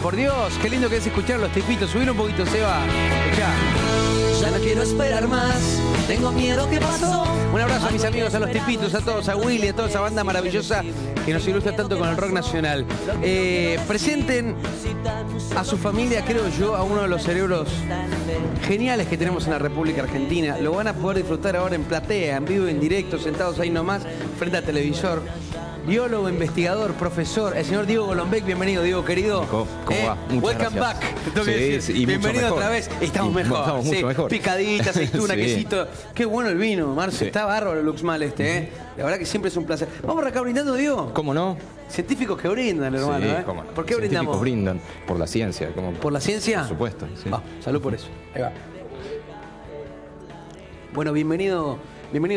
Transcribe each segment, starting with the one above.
por Dios, qué lindo que es escuchar a los tipitos. Subir un poquito, Seba. Escuchá. Ya no quiero esperar más, tengo miedo que pasó. Un abrazo a mis amigos, a los tipitos, a todos, a Willy, a toda esa banda maravillosa que nos ilustra tanto con el rock nacional. Presenten a su familia, creo yo, a uno de los cerebros geniales que tenemos en la República Argentina. Lo van a poder disfrutar ahora en platea, en vivo, en directo, sentados ahí nomás, frente al televisor. Biólogo, investigador, profesor, el señor Diego Golombek. Bienvenido, Diego, querido. ¿Cómo va? Muchas Welcome gracias. back. Sí, Bienvenido otra vez. Estamos mejor. Estamos mucho mejor. Picadita, aceituna, Sí. quesito. Qué bueno el vino, Marce. Sí. Está bárbaro el Luxmal ¿eh? La verdad que siempre es un placer. Vamos acá brindando, Diego. ¿Cómo no? Científicos que brindan, hermano. Sí, ¿eh? cómo no. ¿Por qué Científicos brindamos? brindan por la ciencia. ¿Por la ciencia? Por supuesto. Sí. Va, salud por eso. Ahí va. Bueno, bienvenido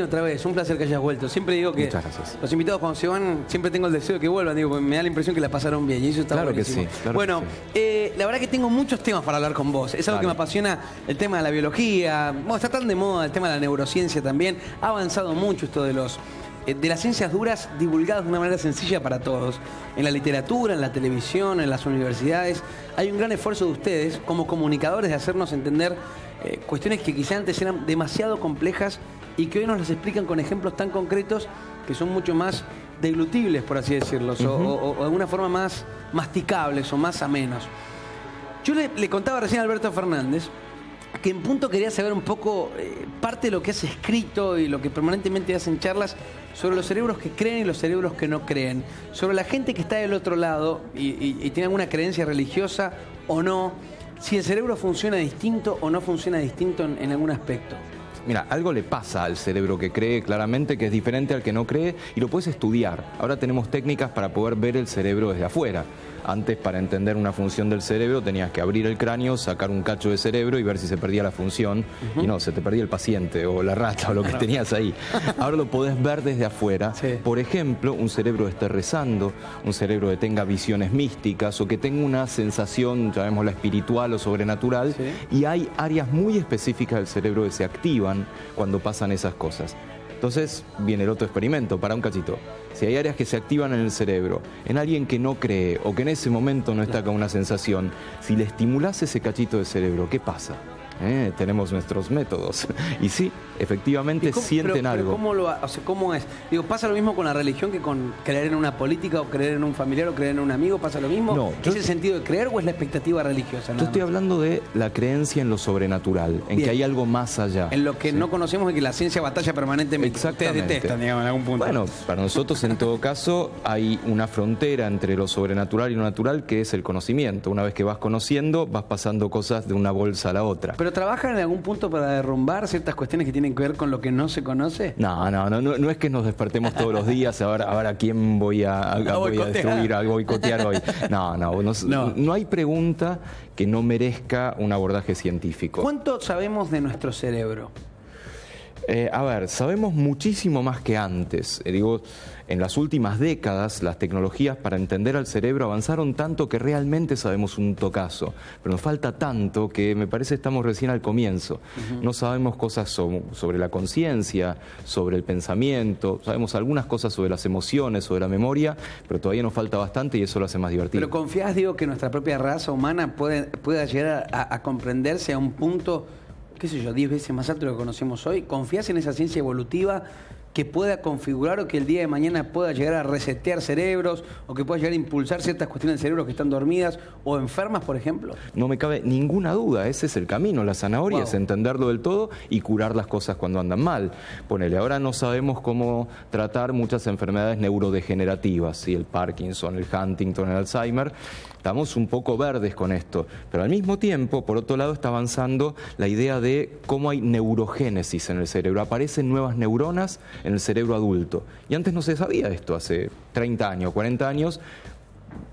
otra vez. Un placer que hayas vuelto. Siempre digo que Muchas gracias. los invitados cuando se van, siempre tengo el deseo de que vuelvan. Digo, porque me da la impresión que la pasaron bien y eso está Claro que buenísimo. sí, claro bueno, que la verdad que tengo muchos temas para hablar con vos. Es algo Dale. que me apasiona, el tema de la biología. Bueno, está tan de moda el tema de la neurociencia también. Ha avanzado mucho esto de las ciencias duras divulgadas de una manera sencilla para todos. En la literatura, en la televisión, en las universidades. Hay un gran esfuerzo de ustedes como comunicadores de hacernos entender cuestiones que quizá antes eran demasiado complejas y que hoy nos las explican con ejemplos tan concretos que son mucho más deglutibles, por así decirlo, o de alguna forma más masticables o más amenos. Yo le contaba recién a Alberto Fernández que en punto quería saber un poco parte de lo que has escrito y lo que permanentemente hacen charlas sobre los cerebros que creen y los cerebros que no creen, sobre la gente que está del otro lado y tiene alguna creencia religiosa o no, si el cerebro funciona distinto o no funciona distinto en algún aspecto. Mira, algo le pasa al cerebro que cree claramente que es diferente al que no cree y lo puedes estudiar. Ahora tenemos técnicas para poder ver el cerebro desde afuera. Antes, para entender una función del cerebro, tenías que abrir el cráneo, sacar un cacho de cerebro y ver si se perdía la función. Y no, se te perdía el paciente o la rata o lo que tenías ahí. Ahora lo podés ver desde afuera. Sí. Por ejemplo, un cerebro que esté rezando, un cerebro que tenga visiones místicas o que tenga una sensación, llamémosla espiritual o sobrenatural. Sí. Y hay áreas muy específicas del cerebro que se activan cuando pasan esas cosas. Entonces viene el otro experimento, para un cachito. Si hay áreas que se activan en el cerebro, en alguien que no cree o que en ese momento no está con una sensación, si le estimulás ese cachito de cerebro, ¿qué pasa? Tenemos nuestros métodos. Y sí, efectivamente sienten algo. ¿Cómo es? Digo, ¿pasa lo mismo con la religión que con creer en una política o creer en un familiar o creer en un amigo? ¿Pasa lo mismo? No, ¿Es el sentido de creer o es la expectativa religiosa? Yo estoy hablando de la creencia en lo sobrenatural, en Bien. que hay algo más allá. En lo que ¿sí? no conocemos y que la ciencia batalla permanentemente. Exactamente. Ustedes detestan, digamos, en algún punto. Bueno, para nosotros en todo caso hay una frontera entre lo sobrenatural y lo natural que es el conocimiento. Una vez que vas conociendo, vas pasando cosas de una bolsa a la otra. ¿Pero trabajan en algún punto para derrumbar ciertas cuestiones que tienen que ver con lo que no se conoce? No es que nos despertemos todos los días a ver a quién voy a destruir, a boicotear hoy. No hay pregunta que no merezca un abordaje científico. ¿Cuánto sabemos de nuestro cerebro? Sabemos muchísimo más que antes. En las últimas décadas las tecnologías para entender al cerebro avanzaron tanto que realmente sabemos un tocazo. Pero nos falta tanto que me parece estamos recién al comienzo. No sabemos cosas sobre la conciencia, sobre el pensamiento, sabemos algunas cosas sobre las emociones, sobre la memoria, pero todavía nos falta bastante y eso lo hace más divertido. ¿Pero confías, digo, que nuestra propia raza humana pueda llegar a comprenderse a un punto, qué sé yo, 10 veces más alto de lo que conocemos hoy? ¿Confías en esa ciencia evolutiva que pueda configurar o que el día de mañana pueda llegar a resetear cerebros o que pueda llegar a impulsar ciertas cuestiones del cerebro que están dormidas o enfermas, por ejemplo? No me cabe ninguna duda, ese es el camino. La zanahoria Wow. es entenderlo del todo y curar las cosas cuando andan mal. Ponele, ahora no sabemos cómo tratar muchas enfermedades neurodegenerativas, ¿sí? El Parkinson, el Huntington, el Alzheimer. Estamos un poco verdes con esto, pero al mismo tiempo, por otro lado, está avanzando la idea de cómo hay neurogénesis en el cerebro. Aparecen nuevas neuronas en el cerebro adulto. Y antes no se sabía esto, hace 30 años, 40 años.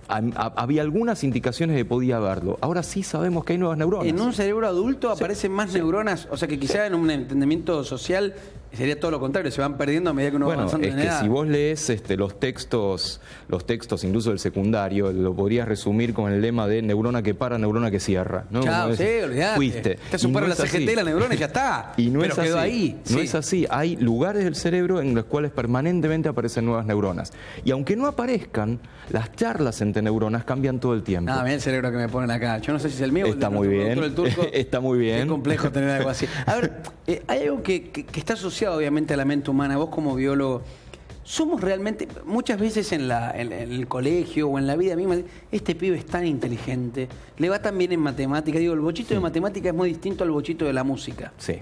Había algunas indicaciones de que podía haberlo. Ahora sí sabemos que hay nuevas neuronas. En un cerebro adulto aparecen más neuronas, o sea que quizá en un entendimiento social sería todo lo contrario, se van perdiendo a medida que uno va avanzando en edad. Si vos lees los textos incluso del secundario, lo podrías resumir con el lema de neurona que para, neurona que cierra, ¿no? Chao, sí, olvidate. Fuiste. Te superan la CGT y la neurona y ya está. Y no pero es quedó así. ahí. No Sí. es así. Hay lugares del cerebro en los cuales permanentemente aparecen nuevas neuronas. Y aunque no aparezcan, las charlas entre 20 neuronas cambian todo el tiempo. Ah, mira el cerebro que me ponen acá. Yo no sé si es el mío o el Está de muy nuestro bien. productor, el turco. Está muy bien. Es complejo tener algo así. A ver, hay algo que está asociado obviamente a la mente humana. Vos como biólogo, somos realmente, muchas veces en el colegio o en la vida misma, este pibe es tan inteligente, le va tan bien en matemática. Digo, el bochito de matemática es muy distinto al bochito de la música. Sí.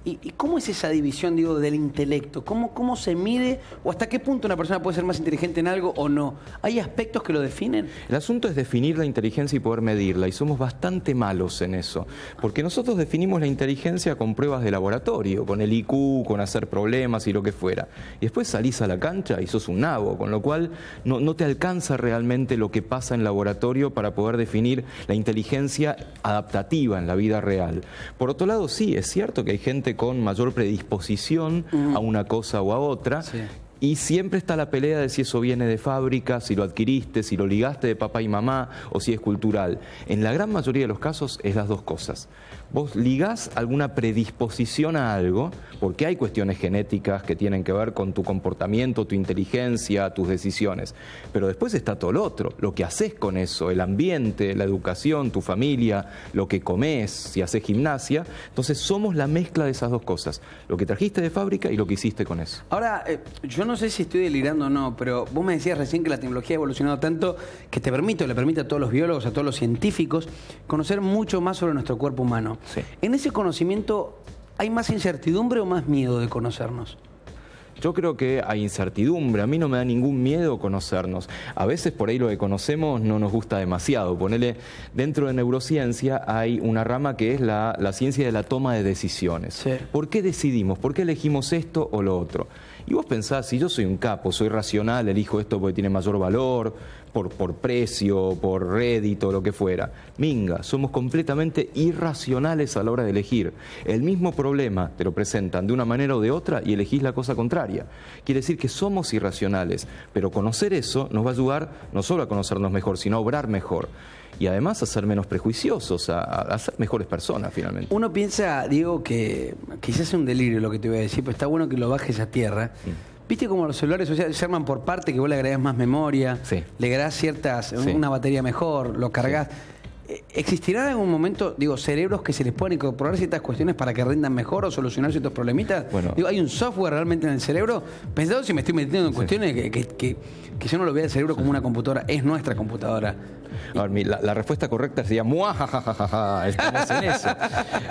¿Y cómo es esa división, digo, del intelecto? ¿Cómo se mide o hasta qué punto una persona puede ser más inteligente en algo o no? ¿Hay aspectos que lo definen? El asunto es definir la inteligencia y poder medirla, y somos bastante malos en eso, porque nosotros definimos la inteligencia con pruebas de laboratorio, con el IQ, con hacer problemas y lo que fuera. Y después salís a la cancha y sos un nabo, con lo cual no te alcanza realmente lo que pasa en laboratorio para poder definir la inteligencia adaptativa en la vida real. Por otro lado, sí, es cierto que hay gente con mayor predisposición a una cosa o a otra. Sí. Y siempre está la pelea de si eso viene de fábrica, si lo adquiriste, si lo ligaste de papá y mamá o si es cultural. En la gran mayoría de los casos es las dos cosas. Vos ligás alguna predisposición a algo, porque hay cuestiones genéticas que tienen que ver con tu comportamiento, tu inteligencia, tus decisiones. Pero después está todo lo otro, lo que haces con eso, el ambiente, la educación, tu familia, lo que comés, si haces gimnasia. Entonces somos la mezcla de esas dos cosas, lo que trajiste de fábrica y lo que hiciste con eso. Ahora, yo no sé si estoy delirando o no, pero vos me decías recién que la tecnología ha evolucionado tanto que le permite a todos los biólogos, a todos los científicos, conocer mucho más sobre nuestro cuerpo humano. Sí. En ese conocimiento, ¿hay más incertidumbre o más miedo de conocernos? Yo creo que hay incertidumbre, a mí no me da ningún miedo conocernos. A veces por ahí lo que conocemos no nos gusta demasiado. Ponele, dentro de neurociencia hay una rama que es la ciencia de la toma de decisiones. Sí. ¿Por qué decidimos? ¿Por qué elegimos esto o lo otro? Y vos pensás, si yo soy un capo, soy racional, elijo esto porque tiene mayor valor, por precio, por rédito, lo que fuera. Minga, somos completamente irracionales a la hora de elegir. El mismo problema te lo presentan de una manera o de otra y elegís la cosa contraria. Quiere decir que somos irracionales, pero conocer eso nos va a ayudar no solo a conocernos mejor, sino a obrar mejor. Y además a ser menos prejuiciosos, a ser mejores personas finalmente. Uno piensa, Diego, que quizás es un delirio lo que te voy a decir, pero está bueno que lo bajes a tierra. ¿Viste cómo los celulares se arman por parte, que vos le agregás más memoria, Sí. le agregás ciertas, Sí. una batería mejor, lo cargas? ¿Existirá en algún momento, digo, cerebros que se les puedan incorporar ciertas cuestiones para que rendan mejor o solucionar ciertos problemitas? Bueno. Digo, ¿hay un software realmente en el cerebro? Pensado si me estoy metiendo en cuestiones que yo no lo vea el cerebro como una computadora, es nuestra computadora. A ver, la respuesta correcta sería muajajajaja, estamos en eso.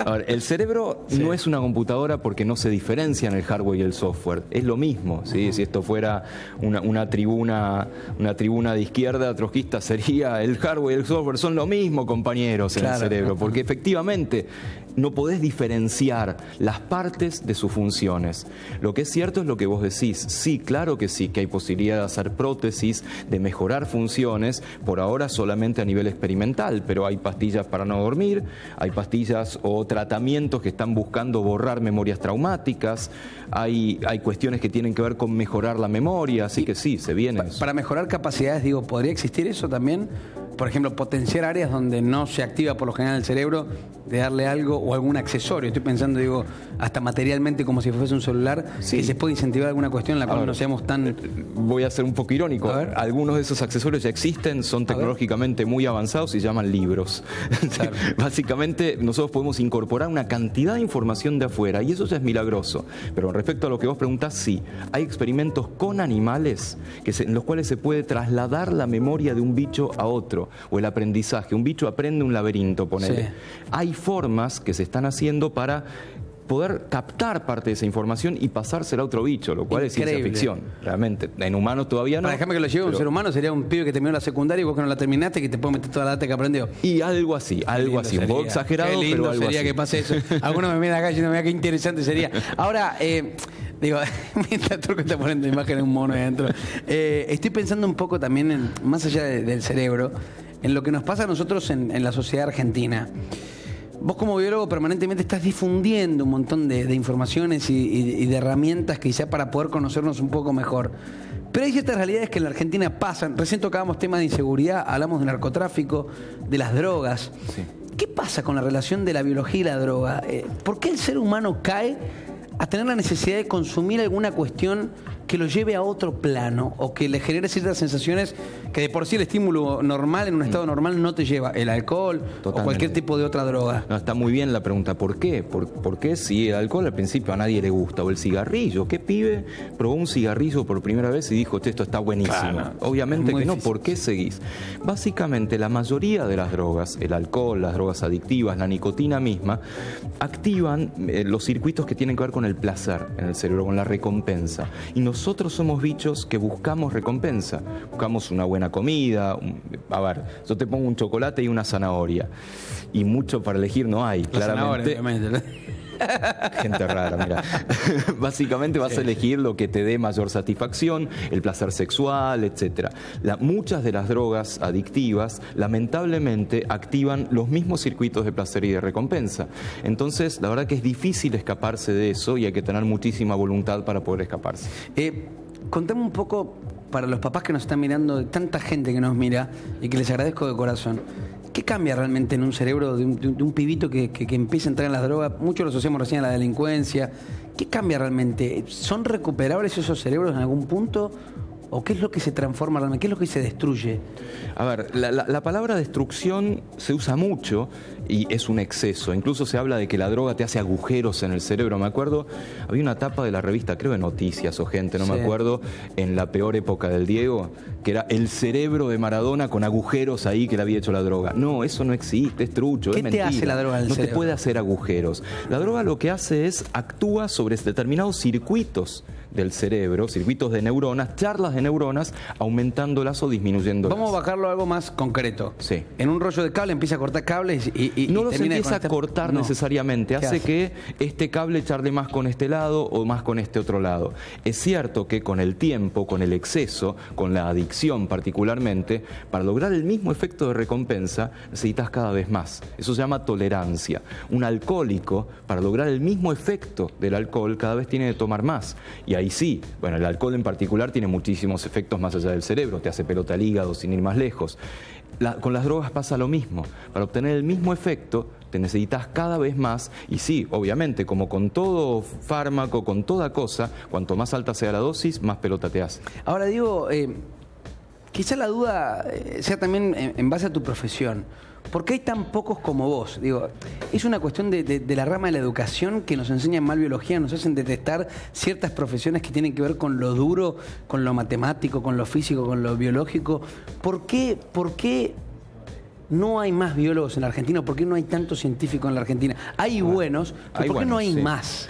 A ver, el cerebro no es una computadora porque no se diferencian el hardware y el software. Es lo mismo, ¿sí? Si esto fuera una tribuna de izquierda trotskista, sería el hardware y el software son lo mismo, compañeros, en el cerebro, porque efectivamente no podés diferenciar las partes de sus funciones. Lo que es cierto es lo que vos decís. Sí, claro que sí, que hay posibilidad de hacer prótesis, de mejorar funciones, por ahora solamente a nivel experimental, pero hay pastillas para no dormir, hay pastillas o tratamientos que están buscando borrar memorias traumáticas, hay cuestiones que tienen que ver con mejorar la memoria, así que sí, se viene eso. Para mejorar capacidades, digo, ¿podría existir eso también? Por ejemplo, potenciar áreas donde no se activa por lo general el cerebro, de darle algo o algún accesorio. Estoy pensando, digo, hasta materialmente como si fuese un celular, Sí. que se puede incentivar alguna cuestión en la cual no seamos tan... Voy a ser un poco irónico. A ver. Algunos de esos accesorios ya existen, son tecnológicamente muy avanzados y se llaman libros. Claro. Básicamente, nosotros podemos incorporar una cantidad de información de afuera y eso ya es milagroso. Pero respecto a lo que vos preguntás, sí, hay experimentos con animales en los cuales se puede trasladar la memoria de un bicho a otro, o el aprendizaje. Un bicho aprende un laberinto, ponele. Sí. Hay formas que se están haciendo para poder captar parte de esa información y pasársela a otro bicho, lo cual es ciencia Increíble. ficción, realmente. En humanos todavía no. Para dejarme que lo lleve un pero- ser humano, sería un pibe que terminó la secundaria y vos que no la terminaste, que te puede meter toda la data que aprendió. Y algo así, algo así. Un poco Sería. exagerado, Qué lindo pero algo sería así. que pase eso. Algunos me miran acá y no me da qué interesante sería. Ahora, digo, mientras Turco está poniendo imagen de un mono ahí adentro, estoy pensando un poco también, más allá del cerebro, en lo que nos pasa a nosotros en la sociedad argentina. Vos como biólogo permanentemente estás difundiendo un montón de informaciones y de herramientas quizá para poder conocernos un poco mejor. Pero hay ciertas realidades que en la Argentina pasan. Recién tocábamos temas de inseguridad, hablamos de narcotráfico, de las drogas. Sí. ¿Qué pasa con la relación de la biología y la droga? ¿Por qué el ser humano cae a tener la necesidad de consumir alguna cuestión que lo lleve a otro plano o que le genere ciertas sensaciones que de por sí el estímulo normal, en un estado normal, no te lleva? El alcohol o cualquier tipo de otra droga. No, está muy bien la pregunta. ¿Por qué? ¿Por qué si el alcohol al principio a nadie le gusta? O el cigarrillo. ¿Qué pibe probó un cigarrillo por primera vez y dijo, esto está buenísimo? Claro, obviamente que no. difícil. ¿Por qué seguís? Básicamente la mayoría de las drogas, el alcohol, las drogas adictivas, la nicotina misma, activan los circuitos que tienen que ver con el placer en el cerebro, con la recompensa. Y nosotros somos bichos que buscamos recompensa. Buscamos una buena comida. A ver, yo te pongo un chocolate y una zanahoria. Y mucho para elegir no hay, La claramente. zanahoria, obviamente. Gente rara, mira. Básicamente vas a elegir lo que te dé mayor satisfacción, el placer sexual, etc. Muchas de las drogas adictivas, lamentablemente, activan los mismos circuitos de placer y de recompensa. Entonces, la verdad que es difícil escaparse de eso y hay que tener muchísima voluntad para poder escaparse. Contame un poco, para los papás que nos están mirando, de tanta gente que nos mira y que les agradezco de corazón, ¿qué cambia realmente en un cerebro de un pibito que empieza a entrar en las drogas? Muchos lo asociamos recién a la delincuencia. ¿Qué cambia realmente? ¿Son recuperables esos cerebros en algún punto? ¿O qué es lo que se transforma realmente? ¿Qué es lo que se destruye? A ver, la palabra destrucción se usa mucho y es un exceso. Incluso se habla de que la droga te hace agujeros en el cerebro. Me acuerdo, había una tapa de la revista, creo de Noticias o Gente, no me acuerdo, en la peor época del Diego, que era el cerebro de Maradona con agujeros ahí que le había hecho la droga. No, eso no existe, es trucho, es mentira. ¿Qué te hace la droga en el cerebro? No te puede hacer agujeros. La droga lo que hace es actúa sobre determinados circuitos del cerebro, circuitos de neuronas, charlas de neuronas, aumentándolas o disminuyéndolas. Vamos a bajarlo a algo más concreto. Sí. En un rollo de cable empieza a cortar cables y no los termina de empieza a cortar necesariamente, hace que este cable charle más con este lado o más con este otro lado. Es cierto que con el tiempo, con el exceso, con la adicción particularmente, para lograr el mismo efecto de recompensa necesitas cada vez más. Eso se llama tolerancia. Un alcohólico, para lograr el mismo efecto del alcohol, cada vez tiene que tomar más. Y ahí sí, bueno, el alcohol en particular tiene muchísimos efectos más allá del cerebro, te hace pelota al hígado sin ir más lejos. Con las drogas pasa lo mismo. Para obtener el mismo efecto te necesitas cada vez más y sí, obviamente, como con todo fármaco, con toda cosa, cuanto más alta sea la dosis, más pelota te hace. Ahora digo, quizá la duda sea también en base a tu profesión. ¿Por qué hay tan pocos como vos? Digo, es una cuestión de la rama de la educación que nos enseñan mal biología, nos hacen detestar ciertas profesiones que tienen que ver con lo duro, con lo matemático, con lo físico, con lo biológico. ¿Por qué no hay más biólogos en la Argentina? ¿Por qué no hay tantos científicos en la Argentina? Hay buenos, pero ¿por qué no hay más?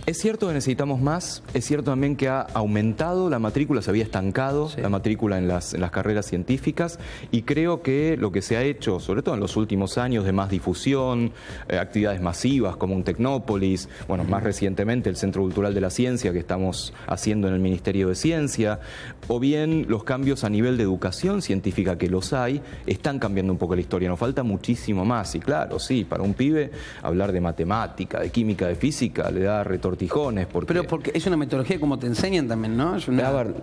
Es cierto que necesitamos más, es cierto también que ha aumentado la matrícula, se había estancado la matrícula en las carreras científicas y creo que lo que se ha hecho, sobre todo en los últimos años, de más difusión, actividades masivas como un Tecnópolis, bueno, más recientemente el Centro Cultural de la Ciencia que estamos haciendo en el Ministerio de Ciencia, o bien los cambios a nivel de educación científica, que los hay, están cambiando un poco la historia, nos falta muchísimo más y claro, sí, para un pibe hablar de matemática, de química, de física, le da retortijones. Pero porque es una metodología como te enseñan también, ¿no? A ver,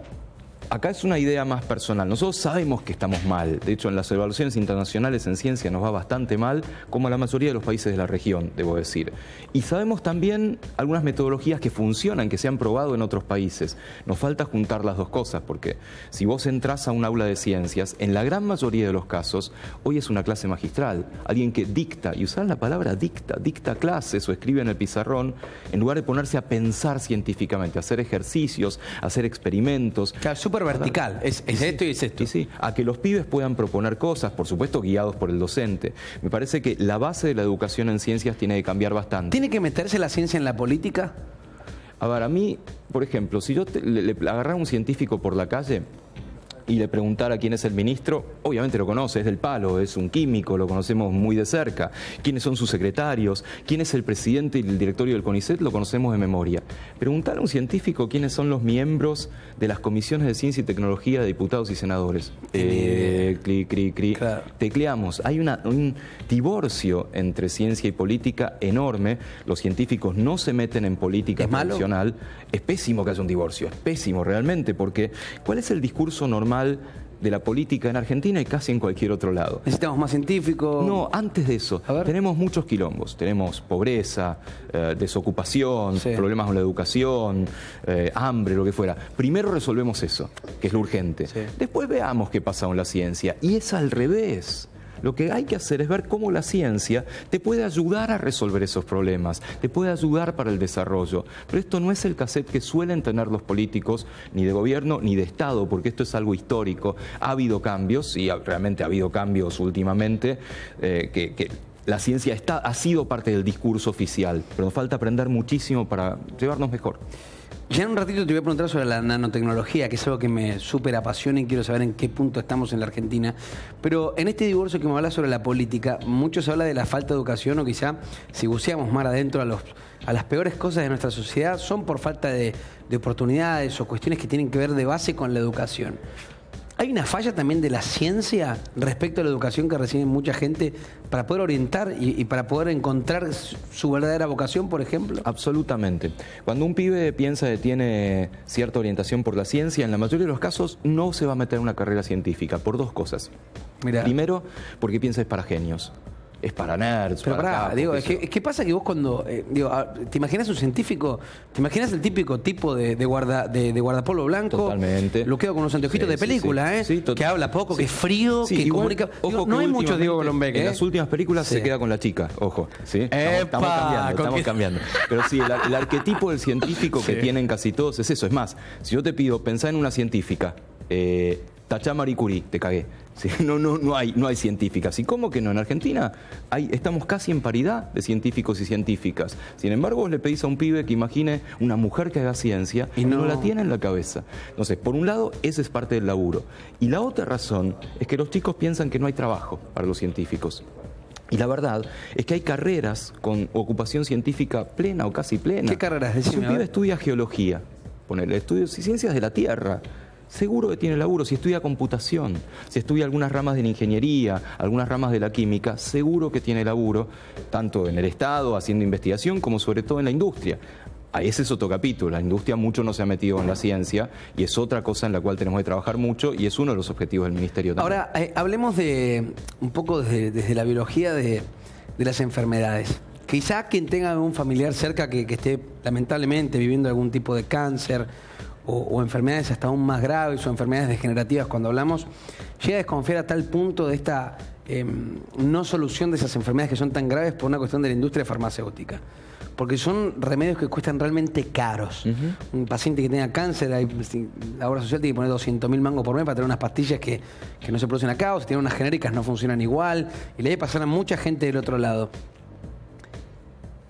acá es una idea más personal. Nosotros sabemos que estamos mal. De hecho, en las evaluaciones internacionales en ciencia nos va bastante mal, como la mayoría de los países de la región, debo decir. Y sabemos también algunas metodologías que funcionan, que se han probado en otros países. Nos falta juntar las dos cosas, porque si vos entrás a un aula de ciencias, en la gran mayoría de los casos, hoy es una clase magistral. Alguien que dicta, y usar la palabra dicta clases o escribe en el pizarrón, en lugar de ponerse a pensar científicamente, a hacer ejercicios, a hacer experimentos. Claro, súper vertical, es esto y es esto. Y sí, a que los pibes puedan proponer cosas, por supuesto guiados por el docente. Me parece que la base de la educación en ciencias tiene que cambiar bastante. ¿Tiene que meterse la ciencia en la política? A ver, a mí, por ejemplo, si yo le agarrara a un científico por la calle y le preguntara quién es el ministro, obviamente lo conoce, es del palo, es un químico, lo conocemos muy de cerca. ¿Quiénes son sus secretarios? ¿Quién es el presidente y el directorio del CONICET? Lo conocemos de memoria. Preguntar a un científico quiénes son los miembros de las comisiones de ciencia y tecnología de diputados y senadores. Claro. Tecleamos. Hay un divorcio entre ciencia y política enorme. Los científicos no se meten en política tradicional. Es pésimo que haya un divorcio, es pésimo realmente, porque ¿cuál es el discurso normal de la política en Argentina y casi en cualquier otro lado. ¿Necesitamos más científicos? No, antes de eso, tenemos muchos quilombos. Tenemos pobreza, desocupación, problemas con la educación, hambre, lo que fuera. Primero resolvemos eso, que es lo urgente. Después veamos qué pasa con la ciencia. Y es al revés. Lo que hay que hacer es ver cómo la ciencia te puede ayudar a resolver esos problemas, te puede ayudar para el desarrollo. Pero esto no es el cassette que suelen tener los políticos, ni de gobierno ni de Estado, porque esto es algo histórico. Ha habido cambios, y realmente ha habido cambios últimamente, que la ciencia ha sido parte del discurso oficial, pero nos falta aprender muchísimo para llevarnos mejor. Ya en un ratito te voy a preguntar sobre la nanotecnología, que es algo que me súper apasiona y quiero saber en qué punto estamos en la Argentina. Pero en este divorcio que me habla sobre la política, mucho se habla de la falta de educación, o quizá, si buceamos más adentro a las peores cosas de nuestra sociedad, son por falta de oportunidades o cuestiones que tienen que ver de base con la educación. ¿Hay una falla también de la ciencia respecto a la educación que recibe mucha gente para poder orientar y para poder encontrar su verdadera vocación, por ejemplo? Absolutamente. Cuando un pibe piensa que tiene cierta orientación por la ciencia, en la mayoría de los casos no se va a meter en una carrera científica, por dos cosas. Mirá. Primero, porque piensa es para genios. Es para nerds. Pero pará, digo, ¿qué pasa que vos cuando te imaginas un científico, te imaginas el típico tipo de guardapolvo blanco? Totalmente. Lo quedo con unos anteojitos de película, que habla poco, que es frío, que igual, comunica. Ojo, no hay mucho Diego Golombek, en las últimas películas se queda con la chica, ojo. ¿Sí? Estamos cambiando. Pero sí, el arquetipo del científico que tienen casi todos es eso. Es más, si yo te pido, pensá en una científica, tachá Marie Curie, te cagué. Sí, no hay científicas. ¿Y cómo que no? En Argentina estamos casi en paridad de científicos y científicas. Sin embargo, vos le pedís a un pibe que imagine una mujer que haga ciencia y no la tiene en la cabeza. Entonces, por un lado, ese es parte del laburo. Y la otra razón es que los chicos piensan que no hay trabajo para los científicos. Y la verdad es que hay carreras con ocupación científica plena o casi plena. ¿Qué carreras? Decime, si un pibe estudia geología, ponele, estudia ciencias de la Tierra, seguro que tiene laburo. Si estudia computación, si estudia algunas ramas de la ingeniería, algunas ramas de la química, seguro que tiene laburo, tanto en el Estado, haciendo investigación, como sobre todo en la industria. Ese es otro capítulo. La industria mucho no se ha metido en la ciencia y es otra cosa en la cual tenemos que trabajar mucho y es uno de los objetivos del Ministerio también. Ahora, hablemos un poco desde la biología de las enfermedades. Quizá quien tenga un familiar cerca que esté lamentablemente viviendo algún tipo de cáncer o enfermedades hasta aún más graves o enfermedades degenerativas, cuando hablamos, llega a desconfiar a tal punto de esta no solución de esas enfermedades que son tan graves por una cuestión de la industria farmacéutica. Porque son remedios que cuestan realmente caros. Un paciente que tenga cáncer, la obra social tiene que poner 200.000 mangos por mes para tener unas pastillas que no se producen acá, o si tienen unas genéricas no funcionan igual, y le debe pasar a mucha gente del otro lado.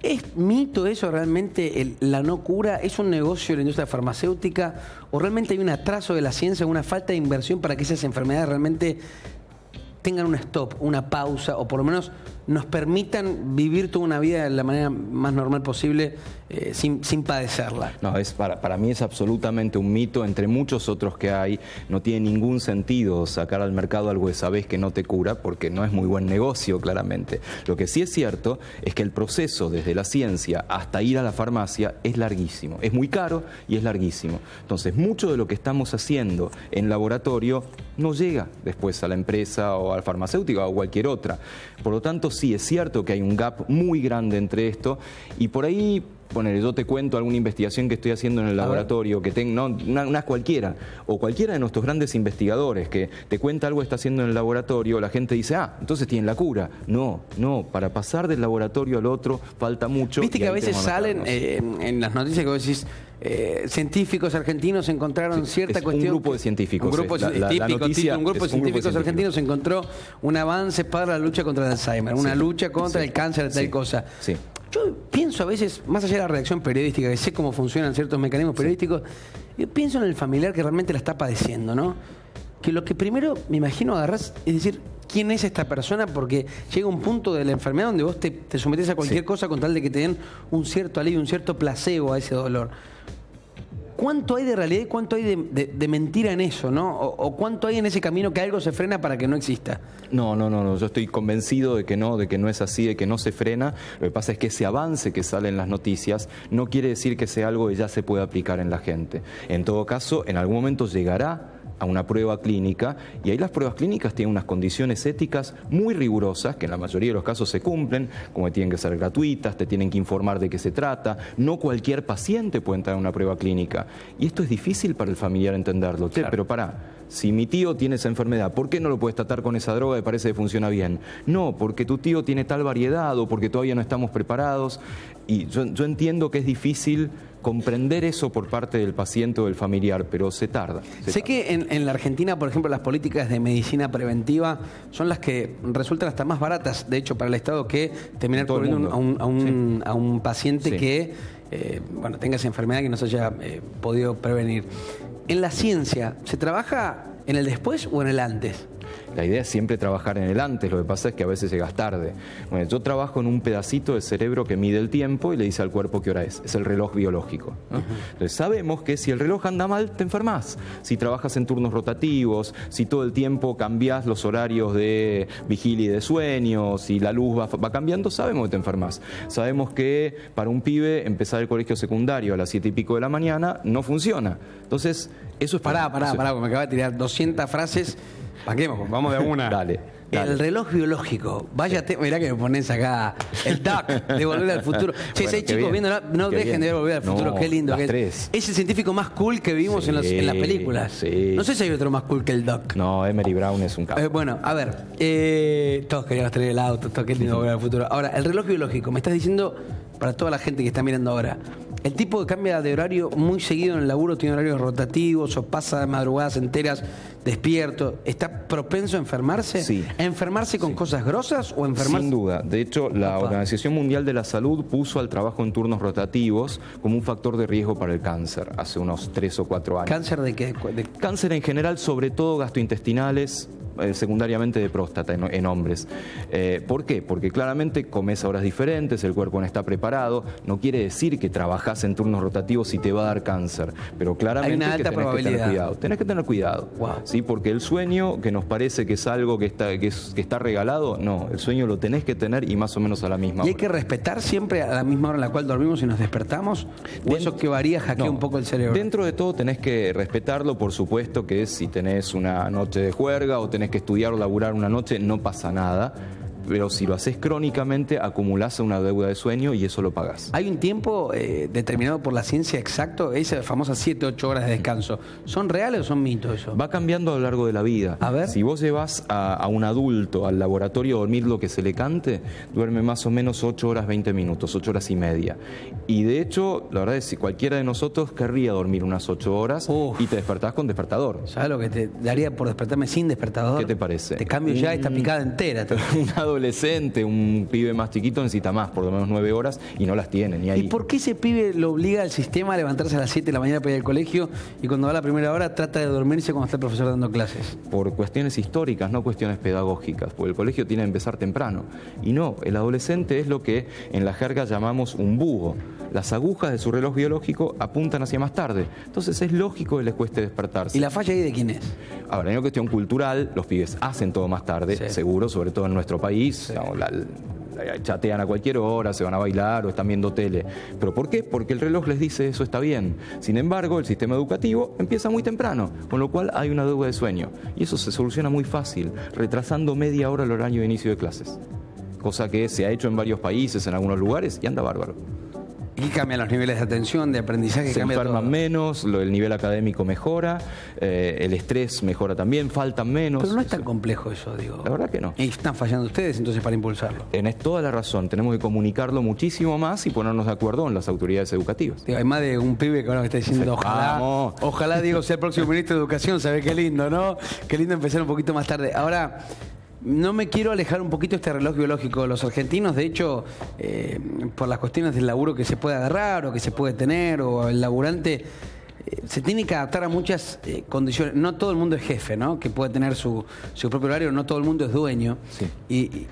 ¿Es mito eso realmente, la no cura? ¿Es un negocio de la industria farmacéutica? ¿O realmente hay un atraso de la ciencia, una falta de inversión para que esas enfermedades realmente tengan un stop, una pausa, o por lo menos nos permitan vivir toda una vida de la manera más normal posible, sin padecerla? No, para mí es absolutamente un mito, entre muchos otros que hay. No tiene ningún sentido sacar al mercado algo que sabés que no te cura, porque no es muy buen negocio, claramente. Lo que sí es cierto es que el proceso desde la ciencia hasta ir a la farmacia es larguísimo, es muy caro y es larguísimo. Entonces, mucho de lo que estamos haciendo en laboratorio no llega después a la empresa o a la farmacéutica o a cualquier otra. Por lo tanto, sí, es cierto que hay un gap muy grande entre esto y por ahí, yo te cuento alguna investigación que estoy haciendo en el laboratorio, que tengo, una cualquiera, o cualquiera de nuestros grandes investigadores que te cuenta algo que está haciendo en el laboratorio, la gente dice, entonces tienen la cura. No, para pasar del laboratorio al otro falta mucho. Viste que a veces salen en las noticias que vos decís, científicos argentinos encontraron cierta cuestión. Un grupo de científicos. Un grupo de científicos argentinos encontró un avance para la lucha contra el Alzheimer, una lucha contra el cáncer, tal cosa. Sí. Yo pienso a veces, más allá de la redacción periodística, que sé cómo funcionan ciertos mecanismos periodísticos, yo pienso en el familiar que realmente la está padeciendo, ¿no? Que lo que primero me imagino agarrás es decir, ¿quién es esta persona? Porque llega un punto de la enfermedad donde vos te sometés a cualquier cosa con tal de que te den un cierto alivio, un cierto placebo a ese dolor. ¿Cuánto hay de realidad y cuánto hay de mentira en eso, ¿no? O cuánto hay en ese camino que algo se frena para que no exista. No, yo estoy convencido de que no es así, de que no se frena. Lo que pasa es que ese avance que sale en las noticias no quiere decir que sea algo que ya se puede aplicar en la gente. En todo caso, en algún momento llegará a una prueba clínica, y ahí las pruebas clínicas tienen unas condiciones éticas muy rigurosas, que en la mayoría de los casos se cumplen, como que tienen que ser gratuitas, te tienen que informar de qué se trata, no cualquier paciente puede entrar a una prueba clínica. Y esto es difícil para el familiar entenderlo. Claro. Pero pará, si mi tío tiene esa enfermedad, ¿por qué no lo puedes tratar con esa droga que parece que funciona bien? No, porque tu tío tiene tal variedad o porque todavía no estamos preparados. Y yo entiendo que es difícil comprender eso por parte del paciente o del familiar, pero se tarda. Sé que en la Argentina, por ejemplo, las políticas de medicina preventiva son las que resultan hasta más baratas, de hecho, para el Estado, que terminar cubriendo a un paciente Sí. que tenga esa enfermedad que no se haya podido prevenir. En la ciencia, ¿se trabaja en el después o en el antes? La idea es siempre trabajar en el antes, lo que pasa es que a veces llegas tarde. Bueno, yo trabajo en un pedacito de cerebro que mide el tiempo y le dice al cuerpo qué hora es el reloj biológico. Entonces sabemos que si el reloj anda mal, te enfermas. Si trabajas en turnos rotativos, si todo el tiempo cambias los horarios de vigilia y de sueño, si la luz va cambiando, sabemos que te enfermas. Sabemos que para un pibe empezar el colegio secundario a las 7 y pico de la mañana no funciona. Entonces, eso es... Pará, porque me acaba de tirar 200 frases. Panquemos, vamos de una. Dale. El reloj biológico. Mirá que me pones acá el DUC de Volver al Futuro. Che, Bueno, si hay qué chicos bien. viendo, no Qué dejen bien. de ver Volver al Futuro, No, qué lindo las que es. tres. Es el científico más cool que vimos Sí, en las películas. sí. No sé si hay otro más cool que el DUC. No, Emery Brown es un capo. Bueno, a ver, todos queríamos tener el auto, todo qué lindo Volver al Futuro. Ahora, el reloj biológico, me estás diciendo, para toda la gente que está mirando ahora, el tipo que cambia de horario muy seguido en el laburo, tiene horarios rotativos o pasa de madrugadas enteras despierto, ¿está propenso a enfermarse? Sí. ¿A enfermarse con cosas grosas o a enfermarse? Sin duda. De hecho, la Opa. Organización Mundial de la Salud puso al trabajo en turnos rotativos como un factor de riesgo para el cáncer hace unos 3 o 4 años. ¿Cáncer de qué? Cáncer en general, sobre todo gastrointestinales, secundariamente de próstata en hombres. ¿Por qué? Porque claramente comes a horas diferentes, el cuerpo no está preparado. No quiere decir que trabajás en turnos rotativos y te va a dar cáncer, pero claramente Hay una alta que tenés que tener probabilidad. cuidado. Tenés que tener cuidado. Wow. ¿Sí? Porque el sueño, que nos parece que es algo que está regalado, no, el sueño lo tenés que tener y más o menos a la misma ¿Y hay hora. que respetar siempre a la misma hora en la cual dormimos y nos despertamos? ¿O eso que varía hackea No, un poco el cerebro? Dentro de todo tenés que respetarlo, por supuesto que si tenés una noche de juerga o tenés que estudiar o laburar una noche, no pasa nada. Pero si lo haces crónicamente, acumulás una deuda de sueño y eso lo pagás. ¿Hay un tiempo determinado por la ciencia exacto? Esas famosas 7-8 horas de descanso. ¿Son reales o son mitos eso? Va cambiando a lo largo de la vida. A ver. Si vos llevas a un adulto al laboratorio a dormir lo que se le cante, duerme más o menos 8 horas 20 minutos, 8 horas y media. Y de hecho, la verdad es que cualquiera de nosotros querría dormir unas 8 horas Uf. y te despertás con despertador. ¿Sabes lo que te daría por despertarme sin despertador? ¿Qué te parece? Te cambio ya esta picada entera. Un adolescente, un pibe más chiquito necesita más, por lo menos 9 horas y no las tiene ni ahí. ¿Y por qué ese pibe lo obliga al sistema a levantarse a las 7 de la mañana para ir al colegio y cuando va a la primera hora trata de dormirse cuando está el profesor dando clases? Por cuestiones históricas, no cuestiones pedagógicas, porque el colegio tiene que empezar temprano. Y no, el adolescente es lo que en la jerga llamamos un búho. Las agujas de su reloj biológico apuntan hacia más tarde. Entonces es lógico que les cueste despertarse. ¿Y la falla ahí de quién es? Ahora, hay una cuestión cultural, los pibes hacen todo más tarde, Sí. seguro, sobre todo en nuestro país. Digamos, chatean a cualquier hora, se van a bailar o están viendo tele. ¿Pero por qué? Porque el reloj les dice eso está bien. Sin embargo, el sistema educativo empieza muy temprano, con lo cual hay una deuda de sueño. Y eso se soluciona muy fácil, retrasando media hora el horario de inicio de clases. Cosa que se ha hecho en varios países, en algunos lugares, y anda bárbaro. Y cambian los niveles de atención, de aprendizaje, Se cambia enferman todo. menos, el nivel académico mejora, el estrés mejora también, faltan menos. Pero no es tan complejo eso, digo. La verdad que no. Y están fallando ustedes entonces para impulsarlo. Tenés toda la razón, tenemos que comunicarlo muchísimo más y ponernos de acuerdo en las autoridades educativas. Digo, hay más de un pibe que ahora me está diciendo, ojalá, Vamos. ojalá Diego sea el próximo ministro de Educación, ¿sabes qué lindo, no? Qué lindo empezar un poquito más tarde. Ahora, no me quiero alejar un poquito de este reloj biológico de los argentinos, de hecho, por las cuestiones del laburo que se puede agarrar o que se puede tener, o el laburante se tiene que adaptar a muchas condiciones. No todo el mundo es jefe, ¿no? Que puede tener su propio horario, no todo el mundo es dueño. Sí.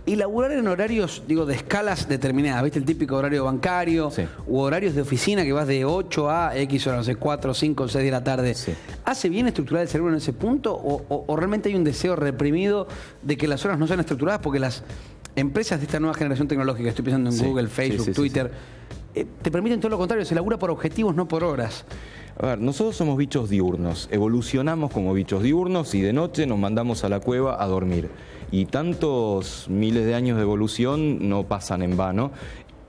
Y laburar en horarios, digo, de escalas determinadas, ¿viste? El típico horario bancario, Sí. u horarios de oficina que vas de 8 a X horas, no sé, 4, 5, 6 de la tarde. Sí. ¿Hace bien estructurar el cerebro en ese punto o realmente hay un deseo reprimido de que las horas no sean estructuradas? Porque las empresas de esta nueva generación tecnológica, estoy pensando en Sí. Google, Facebook, Sí, sí, sí, Twitter, te permiten todo lo contrario, se labura por objetivos, no por horas. A ver, nosotros somos bichos diurnos, evolucionamos como bichos diurnos y de noche nos mandamos a la cueva a dormir. Y tantos miles de años de evolución no pasan en vano.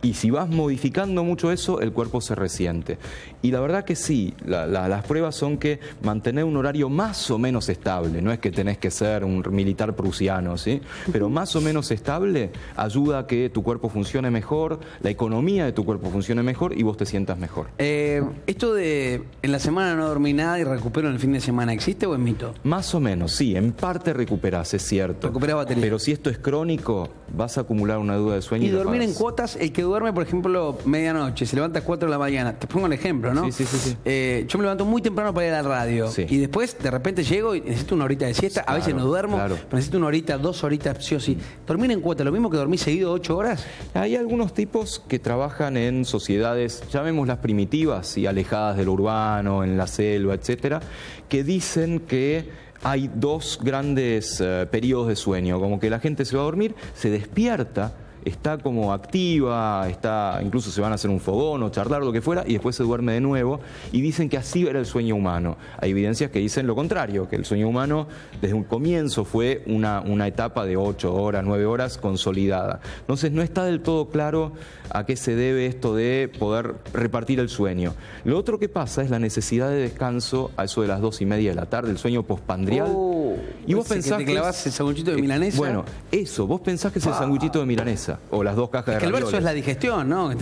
Y si vas modificando mucho eso, el cuerpo se resiente. Y la verdad que sí, las pruebas son que mantener un horario más o menos estable, no es que tenés que ser un militar prusiano, ¿sí? Pero más o menos estable ayuda a que tu cuerpo funcione mejor, la economía de tu cuerpo funcione mejor y vos te sientas mejor. Esto de en la semana no dormí nada y recupero en el fin de semana, ¿existe o es mito? Más o menos, sí, en parte recuperás, es cierto. Recuperás batería. Pero si esto es crónico, vas a acumular una duda de sueño. Y dormir en cuotas, el que duerme, por ejemplo, medianoche, se levanta a 4 de la mañana. Te pongo el ejemplo, ¿no? Sí. Yo me levanto muy temprano para ir a la radio. Sí. Y después, de repente, llego y necesito una horita de siesta. A veces no duermo, claro. pero necesito una horita, 2 horitas, sí o sí. ¿Dormir en cuota, lo mismo que dormir seguido 8 horas? Hay algunos tipos que trabajan en sociedades, llamémoslas primitivas y alejadas de lo urbano, en la selva, etcétera, que dicen que hay 2 grandes periodos de sueño, como que la gente se va a dormir, se despierta, está como activa, incluso se van a hacer un fogón o charlar, lo que fuera, y después se duerme de nuevo, y dicen que así era el sueño humano. Hay evidencias que dicen lo contrario, que el sueño humano desde un comienzo fue una etapa de 8 horas, 9 horas consolidada. Entonces no está del todo claro a qué se debe esto de poder repartir el sueño. Lo otro que pasa es la necesidad de descanso a eso de las 2:30 de la tarde, el sueño postpandrial. Y vos pensás que te clavas el sanguchito de milanesa. Bueno, eso, vos pensás que es el sanguchito de milanesa o las 2 cajas de que el ravioles. verso es la digestión, ¿no?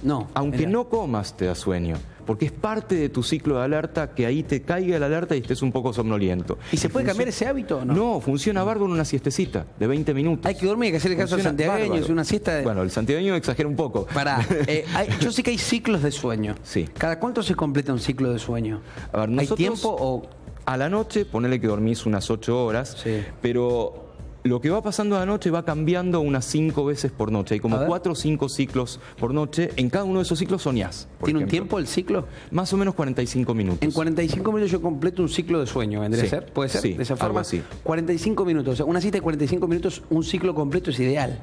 No, aunque mirá. no comas te da sueño, porque es parte de tu ciclo de alerta que ahí te caiga la alerta y estés un poco somnoliento. ¿Y se puede cambiar ese hábito o no? No, funciona bárbaro en una siestecita de 20 minutos. Hay que dormir, hay que hacer el caso al Funciona santiagueño, bárbaro. es una siesta de... Bueno, el santiagueño exagera un poco. Yo sé que hay ciclos de sueño. Sí. ¿Cada cuánto se completa un ciclo de sueño? A ver, ¿Hay nosotros, tiempo o...? A la noche, ponele que dormís unas 8 horas, Sí. pero lo que va pasando a la noche va cambiando unas 5 veces por noche. Hay A como ver. 4 o 5 ciclos por noche. En cada uno de esos ciclos soñás. por ¿Tiene un ejemplo. tiempo el ciclo? Más o menos 45 minutos. En 45 minutos yo completo un ciclo de sueño, ¿vendría a Sí, ser? ¿Puede ser? sí, de esa algo forma. así. 45 minutos, o sea, una cita de 45 minutos, un ciclo completo es ideal.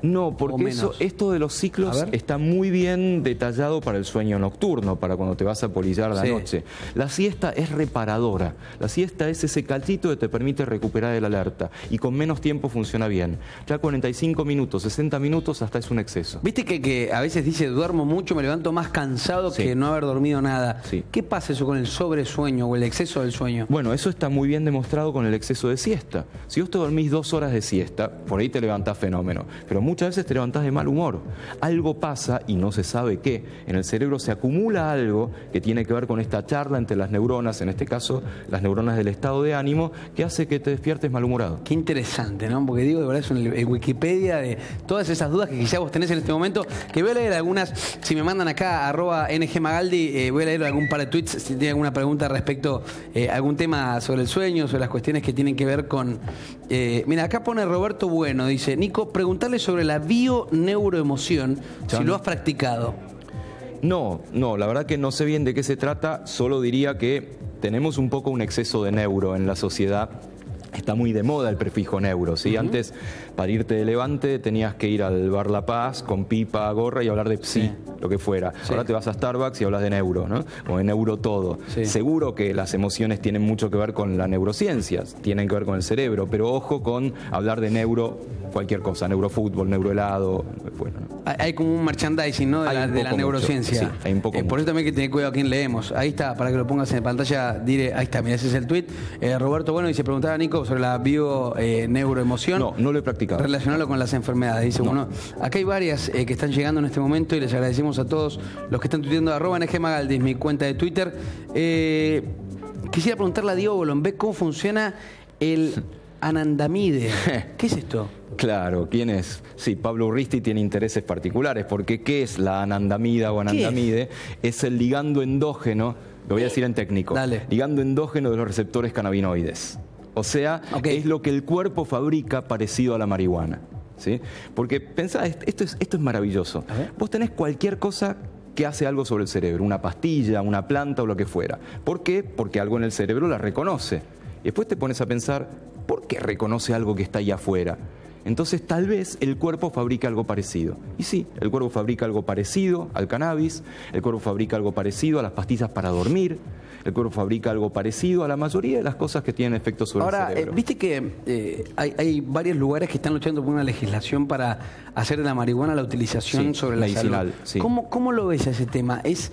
No, O porque menos. esto de los A ciclos ver. está muy bien detallado para el sueño nocturno, para cuando te vas a polillar a la Sí. noche. La siesta es reparadora. La siesta es ese cachito que te permite recuperar el alerta y con menos tiempo funciona bien. Ya 45 minutos, 60 minutos hasta es un exceso. Viste que a veces dice duermo mucho, me levanto más cansado Sí. que no haber dormido nada. Sí. ¿Qué pasa eso con el sobresueño o el exceso del sueño? Bueno, eso está muy bien demostrado con el exceso de siesta. Si vos te dormís 2 horas de siesta, por ahí te levantás fenómeno. Pero muchas veces te levantás de mal humor. Algo pasa y no se sabe qué. En el cerebro se acumula algo que tiene que ver con esta charla entre las neuronas, en este caso las neuronas del estado de ánimo, que hace que te despiertes malhumorado. Qué interesante, ¿no? Porque digo, de verdad es el Wikipedia de todas esas dudas que quizás vos tenés en este momento, que voy a leer algunas, si me mandan acá, @ngmagaldi, voy a leer algún par de tweets, si tienen alguna pregunta respecto a algún tema sobre el sueño, sobre las cuestiones que tienen que ver con... mira, acá pone Roberto Bueno, dice, Nico, preguntarle sobre la bio-neuroemoción, si lo has practicado. No, la verdad que no sé bien de qué se trata, solo diría que tenemos un poco un exceso de neuro en la sociedad. Está muy de moda el prefijo neuro, ¿sí? Antes, para irte de Levante, tenías que ir al Bar La Paz con pipa, gorra y hablar de psi, lo que fuera. Sí. Ahora te vas a Starbucks y hablas de neuro, ¿no? O de neuro todo. Sí. Seguro que las emociones tienen mucho que ver con la neurociencia, tienen que ver con el cerebro, pero ojo con hablar de neuro cualquier cosa, neurofútbol, neurohelado, bueno, ¿no? Hay como un merchandising, ¿no? De Hay la, un de la poco neurociencia. mucho, sí, hay un poco por mucho. eso también hay que tener cuidado a quién leemos. Ahí está, para que lo pongas en pantalla, diré, ahí está, mira, ese es el tweet. Roberto Bueno dice, preguntaba a Nico sobre la bio-neuroemoción. No lo he practicado. Relacionarlo con las enfermedades. Dice, bueno, acá hay varias que están llegando en este momento y les agradecemos a todos los que están tuiteando @ngmagaldi, es mi cuenta de Twitter. Quisiera preguntarle a Diego Golombek cómo funciona el anandamide. ¿Qué es esto? Claro, ¿quién es? Sí, Pablo Urristi tiene intereses particulares, porque ¿qué es la anandamida o anandamide? Es el ligando endógeno, lo voy a decir en técnico, Dale. ligando endógeno de los receptores cannabinoides. O sea, es lo que el cuerpo fabrica parecido a la marihuana, ¿sí? Porque pensá, esto es maravilloso. Vos tenés cualquier cosa que hace algo sobre el cerebro, una pastilla, una planta o lo que fuera. ¿Por qué? Porque algo en el cerebro la reconoce. Y después te pones a pensar, ¿por qué reconoce algo que está ahí afuera? entonces tal vez el cuerpo fabrica algo parecido. Y sí, el cuerpo fabrica algo parecido al cannabis, el cuerpo fabrica algo parecido a las pastillas para dormir, el cuerpo fabrica algo parecido a la mayoría de las cosas que tienen efecto sobre el cerebro. Viste que hay varios lugares que están luchando por una legislación para hacer de la marihuana la utilización sobre la medicinal, salud. sí. ¿Cómo lo ves a ese tema? ¿Es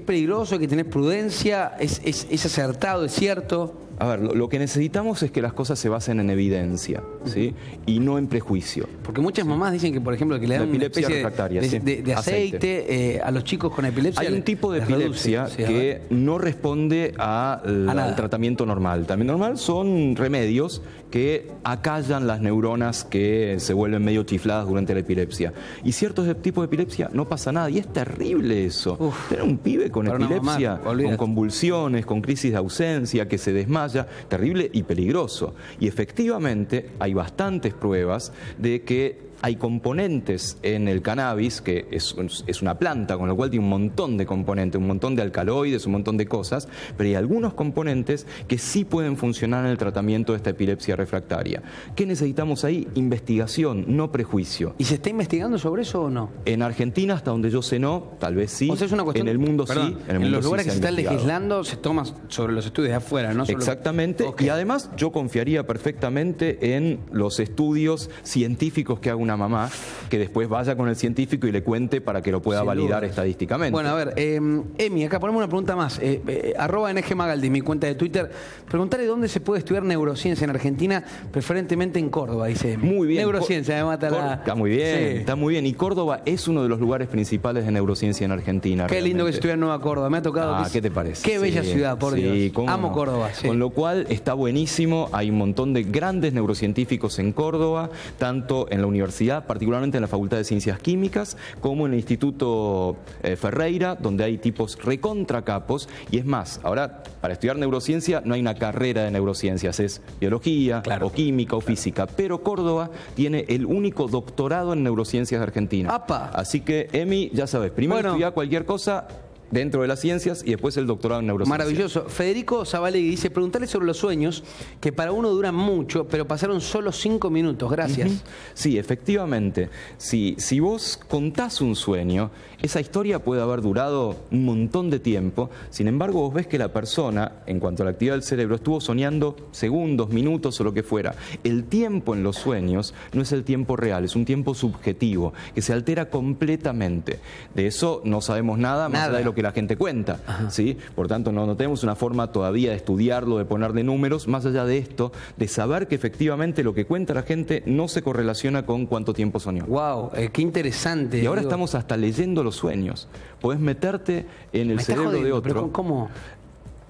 peligroso, hay que tener prudencia? ¿Es acertado, es cierto? A ver, lo que necesitamos es que las cosas se basen en evidencia, ¿sí? Y no en prejuicio. Porque muchas mamás dicen que, por ejemplo, que le dan una especie refractaria, de aceite a los chicos con epilepsia. Hay un tipo de epilepsia que no responde al tratamiento normal. El tratamiento normal son remedios que acallan las neuronas que se vuelven medio chifladas durante la epilepsia. Y ciertos tipos de epilepsia no pasa nada. Y es terrible eso. Tener un pibe con epilepsia, con convulsiones, con crisis de ausencia, que se desmaya, terrible y peligroso. Y efectivamente hay bastantes pruebas de que hay componentes en el cannabis, que es una planta, con lo cual tiene un montón de componentes, un montón de alcaloides, un montón de cosas, pero hay algunos componentes que sí pueden funcionar en el tratamiento de esta epilepsia refractaria. ¿Qué necesitamos ahí? Investigación, no prejuicio. ¿Y se está investigando sobre eso o no? En Argentina, hasta donde yo sé, no, tal vez sí. O sea, es una cuestión, en el mundo perdón, sí. En los lugares que se están legislando se toma sobre los estudios de afuera, ¿no? Exactamente. Okay. Y además yo confiaría perfectamente en los estudios científicos que haga una mamá, que después vaya con el científico y le cuente para que lo pueda validar estadísticamente. Bueno, a ver, Emi, acá ponemos una pregunta más. @NGMagaldi, mi cuenta de Twitter. Preguntarle dónde se puede estudiar neurociencia en Argentina, preferentemente en Córdoba, dice Emi. Muy bien. Neurociencia, me mata la... Está muy bien, sí. Está muy bien. Y Córdoba es uno de los lugares principales de neurociencia en Argentina. Qué lindo que es estudiar en Nueva Córdoba. Me ha tocado... ¿Qué te parece? Qué bella ciudad, por Dios. Amo no. Córdoba. Sí. Con lo cual está buenísimo. Hay un montón de grandes neurocientíficos en Córdoba, tanto en la universidad, particularmente en la Facultad de Ciencias Químicas, como en el Instituto Ferreira, donde hay tipos recontra capos. Y es más, ahora para estudiar neurociencia no hay una carrera de neurociencias, es biología, o química o física. Pero Córdoba tiene el único doctorado en neurociencias de Argentina. ¡Apa! Así que, Emi, ya sabes, primero estudiar cualquier cosa dentro de las ciencias y después el doctorado en neurociencia. Maravilloso. Federico Zabalegui dice, preguntarle sobre los sueños, que para uno duran mucho, pero pasaron solo 5 minutos. Gracias. Sí, efectivamente. Si vos contás un sueño, esa historia puede haber durado un montón de tiempo. Sin embargo, vos ves que la persona, en cuanto a la actividad del cerebro, estuvo soñando segundos, minutos o lo que fuera. El tiempo en los sueños no es el tiempo real, es un tiempo subjetivo, que se altera completamente. De eso no sabemos nada más allá de lo que la gente cuenta, ¿sí? Por tanto, no tenemos una forma todavía de estudiarlo, de ponerle números, más allá de esto, de saber que efectivamente lo que cuenta la gente no se correlaciona con cuánto tiempo soñó. ¡Wow! ¡Qué interesante! Y ahora estamos hasta leyendo los sueños. Podés meterte en el cerebro de otro. ¿Pero cómo?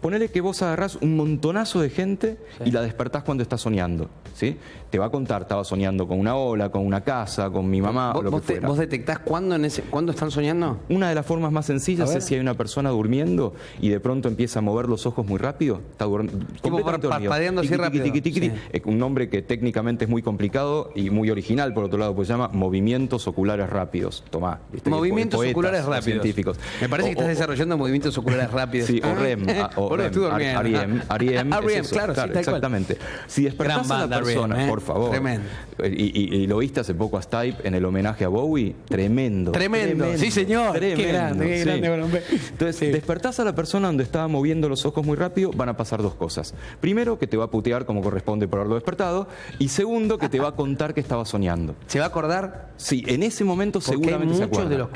Ponele que vos agarrás un montonazo de gente y la despertás cuando está soñando, ¿sí? Te va a contar, estaba soñando con una ola, con una casa, con mi mamá o lo que fuera. ¿Vos detectás cuándo están soñando? Una de las formas más sencillas es si hay una persona durmiendo y de pronto empieza a mover los ojos muy rápido. Está completamente parpadeando así rápido. Es un nombre que técnicamente es muy complicado y muy original, por otro lado, pues se llama movimientos oculares rápidos. Tomá. Movimientos oculares rápidos. Científicos. Me parece que estás desarrollando movimientos oculares rápidos. Sí, o REM. REM, claro, exactamente. Si despertás a la persona, por favor. Tremendo. Y lo viste hace poco a Stipe en el homenaje a Bowie, tremendo. Sí, señor. Tremendo. Qué grande. Entonces, despertás a la persona donde estaba moviendo los ojos muy rápido, van a pasar dos cosas. Primero, que te va a putear como corresponde por haberlo despertado. Y segundo, que te va a contar que estaba soñando. ¿Se va a acordar? Sí, en ese momento seguramente se acuerda. Muchos de los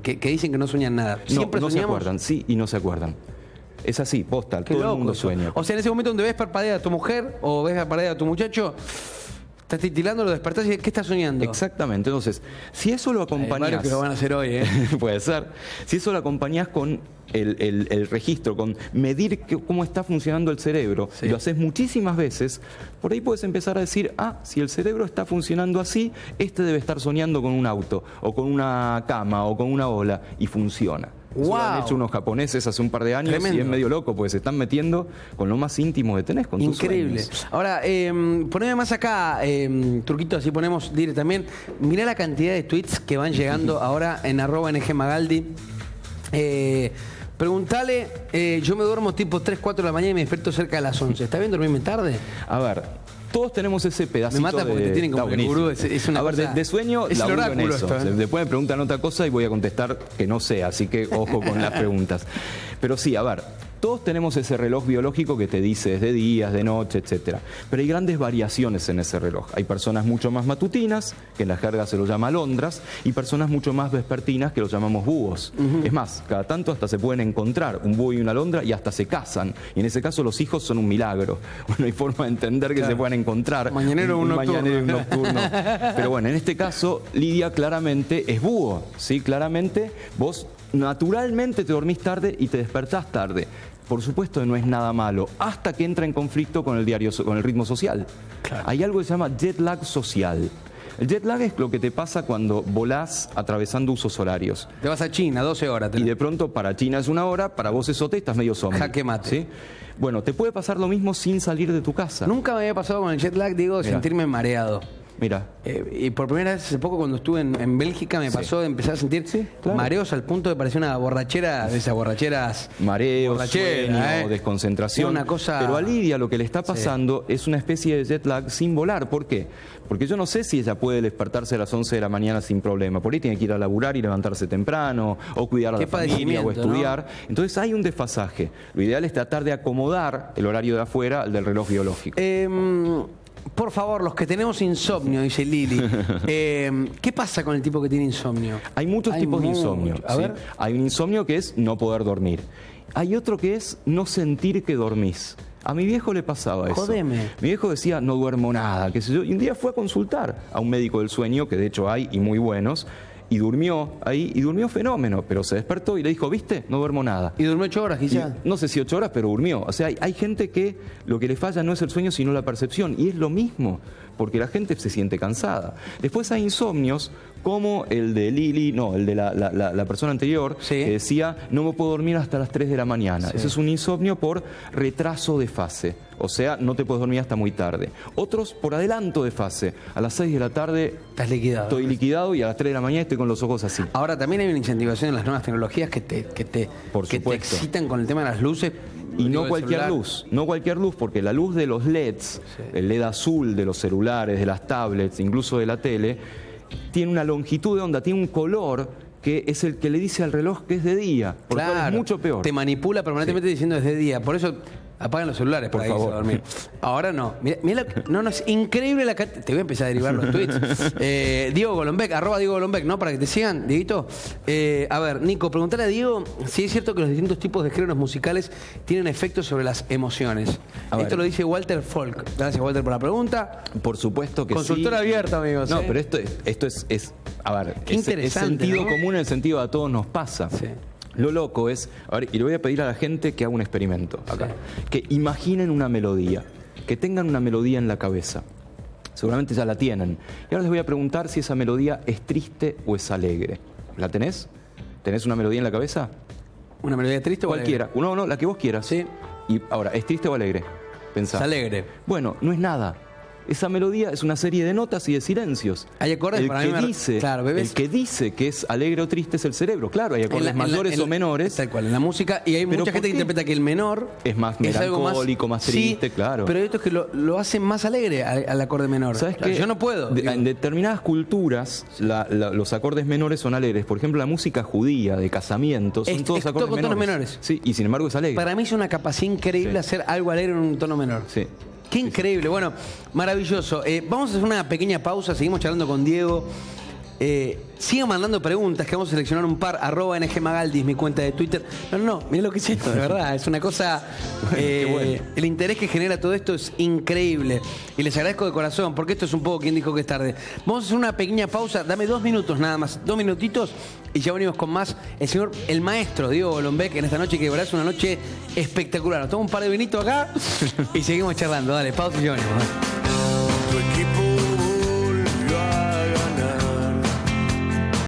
que dicen que no sueñan nada. Siempre no se acuerdan, sí, y no se acuerdan. Es así, posta, todo el mundo sueña. O sea, en ese momento donde ves parpadear a tu mujer o ves parpadear a tu muchacho, estás titilando, lo despertás y ¿qué estás soñando? Exactamente. Entonces, si eso lo acompañás... Hay varios que lo van a hacer hoy, ¿eh? Puede ser. Si eso lo acompañás con el registro, con medir cómo está funcionando el cerebro, y lo haces muchísimas veces, por ahí puedes empezar a decir, si el cerebro está funcionando así, debe estar soñando con un auto, o con una cama, o con una ola, y funciona. Eso lo han hecho unos japoneses hace un par de años. Tremendo. Y es medio loco, porque se están metiendo con lo más íntimo que tenés, con tus Increíble. sueños. Ahora, poneme más acá, Turquito, así ponemos dire también. Mirá la cantidad de tweets que van llegando ahora en @NGMagaldi. Preguntale, yo me duermo tipo 3, 4 de la mañana y me despierto cerca de las 11. ¿Está bien dormirme tarde? A ver, todos tenemos ese pedacito. Me mata porque te tienen como el gurú, es una a ver, cosa, de sueño, es el laburo en oráculo eso. esto, ¿eh? Después me preguntan otra cosa y voy a contestar que no sé, así que ojo con las preguntas. Pero sí, a ver, todos tenemos ese reloj biológico que te dice es de día, es de noche, etcétera. Pero hay grandes variaciones en ese reloj. Hay personas mucho más matutinas, que en la jerga se lo llama alondras, y personas mucho más vespertinas, que lo llamamos búhos. Es más, cada tanto hasta se pueden encontrar un búho y una alondra y hasta se casan. Y en ese caso los hijos son un milagro. No hay forma de entender que se puedan encontrar. Mañanero un nocturno. Mañanero y un nocturno. Pero bueno, en este caso, Lidia claramente es búho. ¿Sí? Claramente vos naturalmente te dormís tarde y te despertás tarde. Por supuesto que no es nada malo, hasta que entra en conflicto con el ritmo social. Claro. Hay algo que se llama jet lag social. El jet lag es lo que te pasa cuando volás atravesando usos horarios. Te vas a China, 12 horas. Y de pronto para China es 1 hora, para vos es otra y estás medio zombie. Jaque mate. ¿Sí? Bueno, te puede pasar lo mismo sin salir de tu casa. Nunca me había pasado con el jet lag, digo, de sentirme mareado. Mira. Y por primera vez hace poco cuando estuve en Bélgica me pasó de empezar a sentir mareos al punto de parecer una borrachera, de esas borracheras. Mareo, sueño, desconcentración. Una cosa... Pero a Lidia lo que le está pasando es una especie de jet lag sin volar. ¿Por qué? Porque yo no sé si ella puede despertarse a las 11 de la mañana sin problema. Por ahí tiene que ir a laburar y levantarse temprano, o cuidar a la familia, o estudiar. ¿No? Entonces hay un desfasaje. Lo ideal es tratar de acomodar el horario de afuera al del reloj biológico. Por favor, los que tenemos insomnio, dice Lili, ¿qué pasa con el tipo que tiene insomnio? Hay muchos tipos de insomnio. A ver. Hay un insomnio que es no poder dormir. Hay otro que es no sentir que dormís. A mi viejo le pasaba eso. Jodeme. Mi viejo decía, no duermo nada, qué sé yo. Y un día fue a consultar a un médico del sueño, que de hecho hay y muy buenos, y durmió ahí, y durmió fenómeno, pero se despertó y le dijo, ¿viste? No duermo nada. ¿Y durmió 8 horas quizás? No sé si 8 horas, pero durmió. O sea, hay gente que lo que le falla no es el sueño, sino la percepción. Y es lo mismo, porque la gente se siente cansada. Después hay insomnios como el de Lili, no, el de la persona anterior, que decía, no me puedo dormir hasta las 3 de la mañana. Ese es un insomnio por retraso de fase. O sea, no te puedes dormir hasta muy tarde. Otros por adelanto de fase. A las 6 de la tarde estás liquidado. Estoy liquidado y a las 3 de la mañana estoy con los ojos así. Ahora también hay una incentivación en las nuevas tecnologías que te excitan con el tema de las luces. Y no cualquier luz, no cualquier luz, porque la luz de los LEDs, el LED azul de los celulares, de las tablets, incluso de la tele, tiene una longitud de onda, tiene un color que es el que le dice al reloj que es de día. Por lo cual es mucho peor. Te manipula permanentemente diciendo es de día. Por eso apagan los celulares por favor. A dormir. Ahora no. Mira no, es increíble la cantidad. Te voy a empezar a derivar los tweets. Diego Golombek, @Diego Golombek, ¿no? Para que te sigan, Dieguito. A ver, Nico, preguntale a Diego si es cierto que los distintos tipos de géneros musicales tienen efectos sobre las emociones. Esto lo dice Walter Folk. Gracias, Walter, por la pregunta. Por supuesto que Consultora abierta, amigos. No, pero esto es a ver, qué interesante, es sentido ¿no? común en el sentido de a todos nos pasa. Sí. Lo loco es, a ver, y le voy a pedir a la gente que haga un experimento acá, que imaginen una melodía, que tengan una melodía en la cabeza. Seguramente ya la tienen. Y ahora les voy a preguntar si esa melodía es triste o es alegre. ¿La tenés? ¿Tenés una melodía en la cabeza? ¿Una melodía triste o cualquiera? alegre? No, la que vos quieras. Sí. Y ahora, ¿es triste o alegre? Pensá. Es alegre. Bueno, no es nada. Esa melodía es una serie de notas y de silencios. Hay acordes el para que mí. Dice, claro, el que dice que es alegre o triste es el cerebro. Claro, hay acordes mayores o menores. Tal cual, en la música. Y hay mucha gente que interpreta que el menor es más melancólico, más triste, claro. Pero hay otros que lo hacen más alegre al acorde menor. ¿Sabes qué? Yo no puedo. En determinadas culturas, los acordes menores son alegres. Por ejemplo, la música judía de casamientos son todos acordes con tonos menores. Sí, y sin embargo es alegre. Para mí es una capacidad increíble hacer algo alegre en un tono menor. Sí. Qué increíble. Bueno, maravilloso. Vamos a hacer una pequeña pausa. Seguimos charlando con Diego. Sigan mandando preguntas, que vamos a seleccionar un par. @NGMagaldis, mi cuenta de Twitter. No, mirá lo que es esto, de verdad. Es una cosa... Bueno. El interés que genera todo esto es increíble. Y les agradezco de corazón, porque esto es un poco quien dijo que es tarde. Vamos a hacer una pequeña pausa. Dame 2 minutos nada más. 2 minutitos y ya venimos con más. El maestro Diego Golombek en esta noche, que de verdad es una noche espectacular. Nos tomamos un par de vinitos acá y seguimos charlando. Dale, pausa y ya venimos. Tu equipo